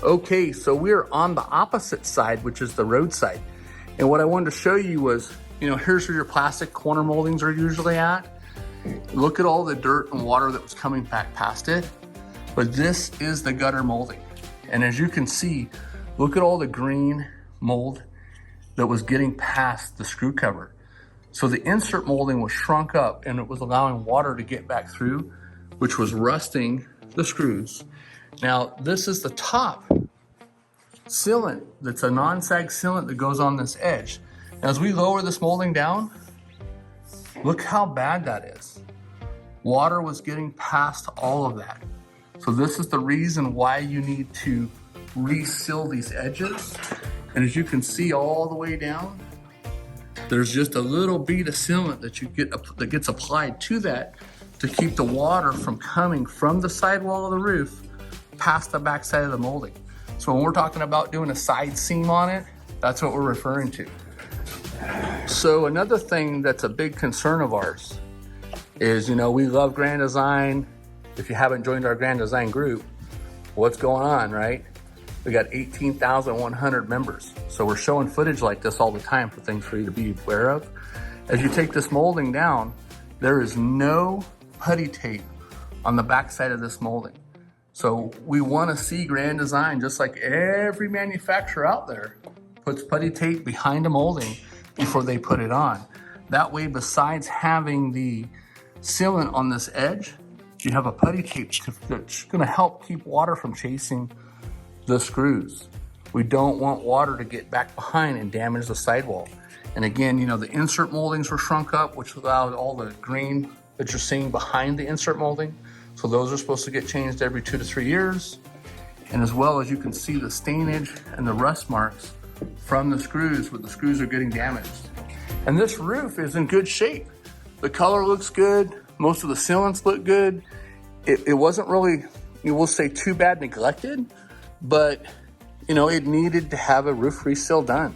Okay, so we're on the opposite side, which is the roadside. And what I wanted to show you was, here's where your plastic corner moldings are usually at. Look at all the dirt and water that was coming back past it. But this is the gutter molding. And as you can see, look at all the green mold that was getting past the screw cover. So the insert molding was shrunk up and it was allowing water to get back through, which was rusting the screws. Now, this is the top sealant that's a non-sag sealant that goes on this edge. Now, as we lower this molding down, look how bad that is. Water was getting past all of that. So this is the reason why you need to reseal these edges. And as you can see all the way down, there's just a little bead of sealant that gets applied to that to keep the water from coming from the sidewall of the roof past the back side of the molding. So when we're talking about doing a side seam on it, that's what we're referring to. So another thing that's a big concern of ours is, we love Grand Design. If you haven't joined our Grand Design group, what's going on, right? We got 18,100 members. So we're showing footage like this all the time for things for you to be aware of. As you take this molding down, there is no putty tape on the back side of this molding. So we want to see Grand Design, just like every manufacturer out there, puts putty tape behind a molding before they put it on. That way, besides having the sealant on this edge, you have a putty tape that's going to help keep water from chasing the screws. We don't want water to get back behind and damage the sidewall. And again, the insert moldings were shrunk up, which allowed all the green that you're seeing behind the insert molding. So those are supposed to get changed every 2 to 3 years. And as well as you can see the stainage and the rust marks from the screws where the screws are getting damaged. And this roof is in good shape. The color looks good. Most of the sealants look good. It wasn't really, we'll say, too bad neglected, but it needed to have a roof reseal done.